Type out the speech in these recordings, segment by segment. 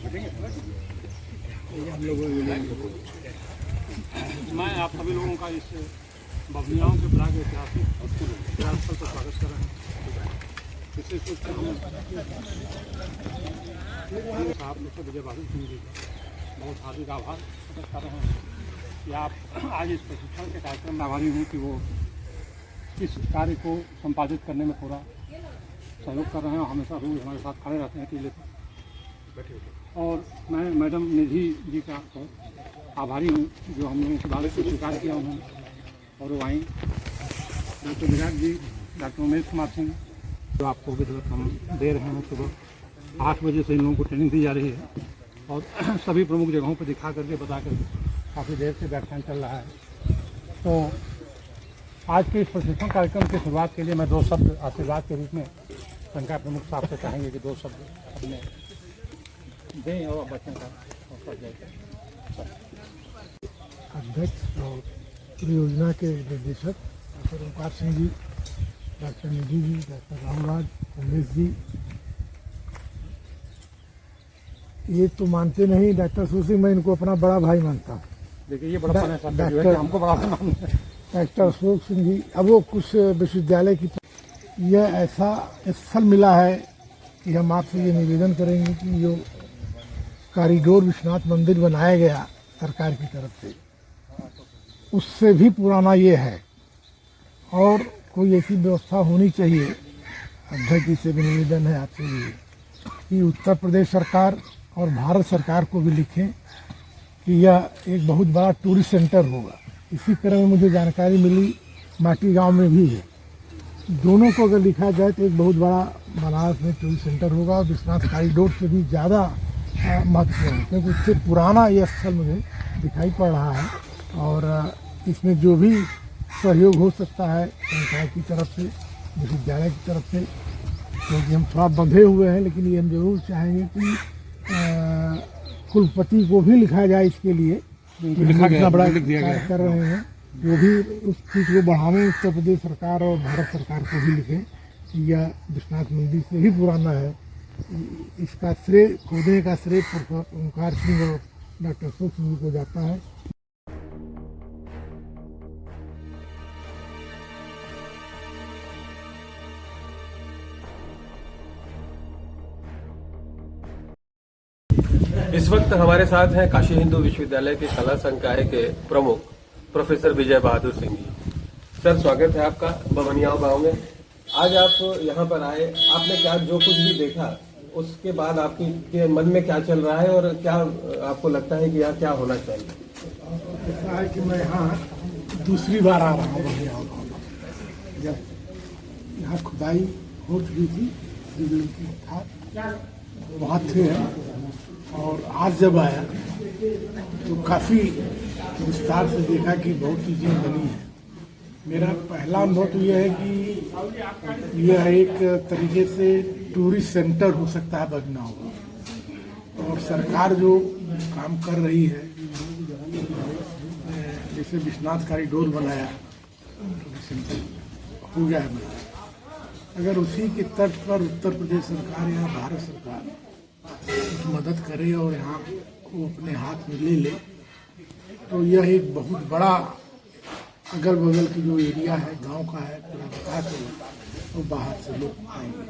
मैं आप सभी लोगों का इस बबनियाओं के ब्लॉक ऐतिहासिक स्थल पर स्वागत कर रहे हैं। विशेष रूप से हम साहब मिस्टर विजय बहादुर सिंह जी का बहुत हार्दिक आभार प्रकट कर रहे हैं कि आप आज इस प्रशिक्षण के कार्यक्रम में आभारी हूँ कि वो इस कार्य को संपादित करने में पूरा सहयोग कर रहे हैं और हमेशा रोज हमारे साथ खड़े रहते हैं टीले पर। और मैं मैडम निधि जी का आभारी हूँ जो हम लोगों की बात को स्वीकार किया उन्होंने, और वो आई डॉक्टर विराट जी, डॉक्टर उमेश कुमार सिंह जो आपको विधिवत हम दे रहे हैं। सुबह 8 बजे से इन लोगों को ट्रेनिंग दी जा रही है और सभी प्रमुख जगहों पर दिखा करके बता करके काफ़ी देर से व्याख्यान चल रहा है। तो आज के इस प्रशिक्षण कार्यक्रम की शुरुआत के लिए मैं 2 शब्द आशीर्वाद के रूप में संकाय प्रमुख साहब से चाहेंगे कि 2 शब्द अपने दें और बच्चों का अध्यक्ष और परियोजना के निर्देशक डॉक्टर ओंकार सिंह जी, डॉक्टर निधि जी, डॉक्टर रामराज, उमेश जी, ये तो मानते नहीं डॉक्टर सुसिंह, मैं इनको अपना बड़ा भाई मानता हूँ। देखिए ये बड़ा डॉक्टर हमको बड़ा डॉक्टर अशोक सिंह जी, अब वो कुछ विश्वविद्यालय की यह ऐसा स्थल मिला है कि हम आपसे ये निवेदन करेंगे कि जो कॉरिडोर विश्वनाथ मंदिर बनाया गया सरकार की तरफ से, उससे भी पुराना ये है और कोई ऐसी व्यवस्था होनी चाहिए। अध्यक्ष जी से भी निवेदन है आपसे ये कि उत्तर प्रदेश सरकार और भारत सरकार को भी लिखें कि यह एक बहुत बड़ा टूरिस्ट सेंटर होगा। इसी तरह में मुझे जानकारी मिली माटी गांव में भी है। दोनों को अगर लिखा जाए तो एक बहुत बड़ा बनारस में टूरिस्ट सेंटर होगा और विश्वनाथ कॉरिडोर से भी ज़्यादा महत्वपूर्ण है क्योंकि उससे पुराना ये स्थल मुझे दिखाई पड़ रहा है। और इसमें जो भी सहयोग हो सकता है संकाय की तरफ से, विश्वविद्यालय की तरफ से, क्योंकि हम थोड़ा बंधे हुए हैं, लेकिन ये हम जरूर चाहेंगे कि कुलपति को भी लिखा जाए इसके लिए इतना बड़ा कार्य कर रहे हैं, वो भी उस चीज़ को बढ़ावें। उत्तर प्रदेश सरकार और भारत सरकार को भी लिखें कि यह विश्वनाथ मंदिर से ही पुराना है। इसका श्रेय, खोदने का श्रेय प्रोफेसर ओंकार सिंह और डॉक्टर अशोक सिंह को जाता है। इस वक्त हमारे साथ हैं काशी हिंदू विश्वविद्यालय के कला संकाय के प्रमुख प्रोफेसर विजय बहादुर सिंह जी। सर, स्वागत है आपका बबनियाओं गांव में। आज आप यहां पर आए, आपने क्या जो कुछ भी देखा उसके बाद आपके मन में क्या चल रहा है और क्या आपको लगता है कि यहाँ क्या होना चाहिए? ऐसा है कि मैं यहाँ दूसरी बार आ रहा हूँ बबनियाओं गांव में। जब यहाँ खुदाई हो चुकी थी था वहाँ थे और आज जब आया तो काफ़ी विस्तार से देखा कि बहुत चीज़ें बनी हैं। मेरा पहला अनुभव तो यह है कि यह एक तरीके से टूरिस्ट सेंटर हो सकता है बबनियाओं का, और सरकार जो काम कर रही है, जैसे विश्वनाथ कॉरिडोर बनाया, टूरिस्ट सेंटर हो गया है बनाया, अगर उसी के तर्ज पर उत्तर प्रदेश सरकार या भारत सरकार कुछ मदद करे और यहाँ को अपने हाथ में ले ले तो यह एक बहुत बड़ा अगल बगल की जो एरिया है, गांव का है, पूरा विकास होगा और बाहर से लोग आएंगे।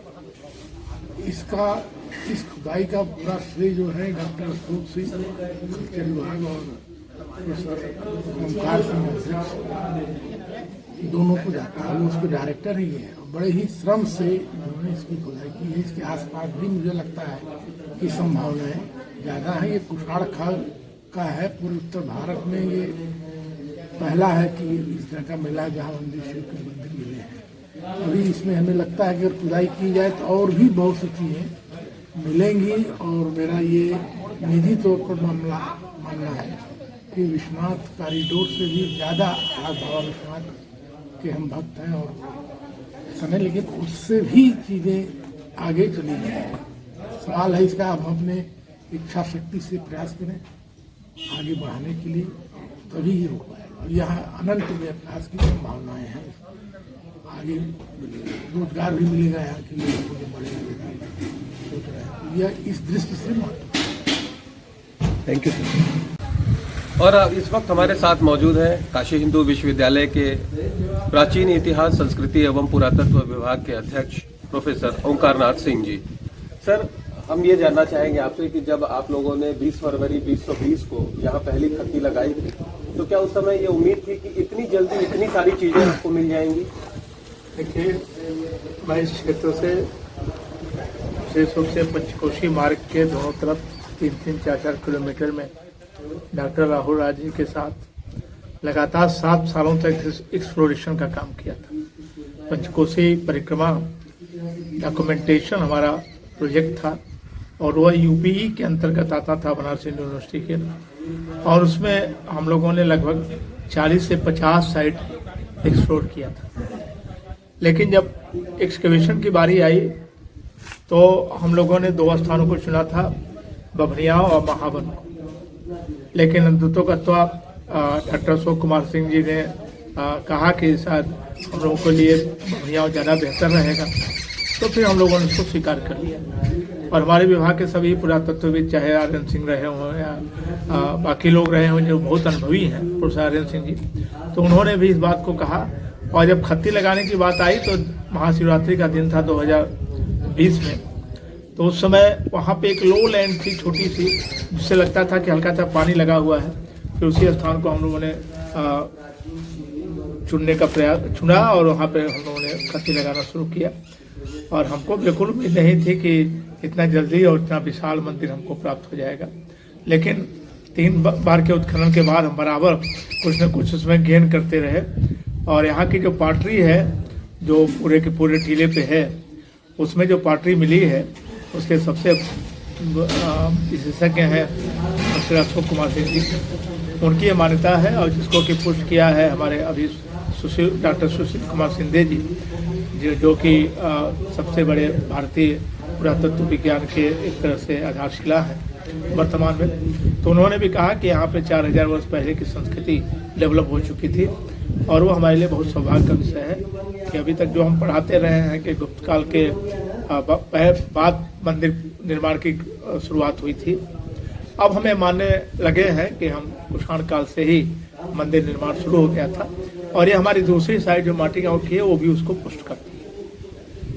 इस खुदाई का पूरा श्रेय जो है डॉक्टर अशोक सिंह कल्चर विभाग और प्रोफेसर ओंकार सिंह अध्यक्ष दोनों को जाता है। वो उसके डायरेक्टर ही है और बड़े ही श्रम से उन्होंने इसकी खुदाई की है। इसके आसपास भी मुझे लगता है कि संभावनाएं ज़्यादा है। ये कुठाड़ खाल का है, पूरे उत्तर भारत में ये पहला है कि इस तरह का मिला जहाँ मंदिर शिव के मंदिर मिले हैं। अभी इसमें हमें लगता है कि अगर खुदाई की जाए तो और भी बहुत सी चीज़ें मिलेंगी और मेरा ये निजी तौर पर मानना है कि विश्वनाथ कॉरिडोर से भी ज़्यादा बाबा विश्वनाथ के हम भक्त हैं और समय, लेकिन उससे भी चीज़ें आगे चली गई। सवाल है इसका, अब हम अपने इच्छा शक्ति से प्रयास करें आगे बढ़ाने के लिए, तभी ये हो पाएगा। यहाँ अनंत विकास की संभावनाएं हैं। आगे रोजगार भी मिलेगा यहाँ के लोगों को, जो बढ़ेगा सोच रहे हैं। यह इस दृष्टि से महत्वपूर्ण थैंक यू सर। और इस वक्त हमारे साथ मौजूद हैं काशी हिंदू विश्वविद्यालय के प्राचीन इतिहास, संस्कृति एवं पुरातत्व विभाग के अध्यक्ष प्रोफेसर ओंकारनाथ सिंह जी। सर, हम ये जानना चाहेंगे आपसे कि जब आप लोगों ने 20 फरवरी 2020 को यहाँ पहली खत्ती लगाई थी, तो क्या उस समय ये उम्मीद थी कि इतनी जल्दी इतनी सारी चीजें आपको मिल जाएंगी? देखिए, मैं इस क्षेत्र से विशेष रूप से पंचकोशी मार्ग के दोनों तरफ 3-3, 4-4 किलोमीटर में डॉक्टर राहुल राज जी के साथ लगातार 7 सालों तक एक्सप्लोरेशन का काम किया था। पंचकोशी परिक्रमा डॉक्यूमेंटेशन हमारा प्रोजेक्ट था और वह यूपीई के अंतर्गत आता था, बनारस हिंदू यूनिवर्सिटी के, और उसमें हम लोगों ने लगभग 40 से 50 साइट एक्सप्लोर किया था। लेकिन जब एक्सकवेशन की बारी आई तो हम लोगों ने 2 स्थानों को चुना था, बभनियाव और महावन को। लेकिन अंततोगत्वा डॉक्टर अशोक कुमार सिंह जी ने कहा कि शायद हम लोगों के लिए बभनियाव ज़्यादा बेहतर रहेगा, तो फिर हम लोगों ने उसको स्वीकार कर लिया। और हमारे विभाग के सभी पुरातत्वविद, चाहे आर्यन सिंह रहे हों या बाकी लोग रहे हों जो बहुत अनुभवी हैं, प्रोफेसर आर्यन सिंह जी, तो उन्होंने भी इस बात को कहा। और जब खत्ती लगाने की बात आई तो महाशिवरात्रि का दिन था 2020 में, तो उस समय वहाँ पे एक लो लैंड थी छोटी सी, जिससे लगता था कि हल्का सा पानी लगा हुआ है। फिर उसी स्थान को हम लोगों ने चुनने का प्रयास चुना और वहाँ पे हम लोगों ने खत्ती लगाना शुरू किया। और हमको बिल्कुल उम्मीद नहीं थी कि इतना जल्दी और इतना विशाल मंदिर हमको प्राप्त हो जाएगा। लेकिन 3 बार के उत्खनन के बाद हम बराबर कुछ न कुछ उसमें गेन करते रहे। और यहाँ की जो पाटरी है, जो पूरे के पूरे टीले पे है, उसमें जो पाटरी मिली है उसके सबसे विशेषज्ञ हैं डॉक्टर अशोक कुमार सिंह जी। उनकी ये मान्यता है और जिसको कि पुष्ट किया है हमारे अभी डॉक्टर सुशील कुमार सिंधे जी, जो कि सबसे बड़े भारतीय पुरातत्व विज्ञान के एक तरह से आधारशिला है वर्तमान में। तो उन्होंने भी कहा कि यहाँ पे 4000 वर्ष पहले की संस्कृति डेवलप हो चुकी थी। और वो हमारे लिए बहुत सौभाग्य का विषय है कि अभी तक जो हम पढ़ाते रहे हैं कि गुप्त काल के बाद मंदिर निर्माण की शुरुआत हुई थी, अब हमें मानने लगे हैं कि हम कुषाण काल से ही मंदिर निर्माण शुरू हो गया था। और ये हमारी दूसरी साइड जो माटी गाँव की है वो भी उसको पुष्ट करती है।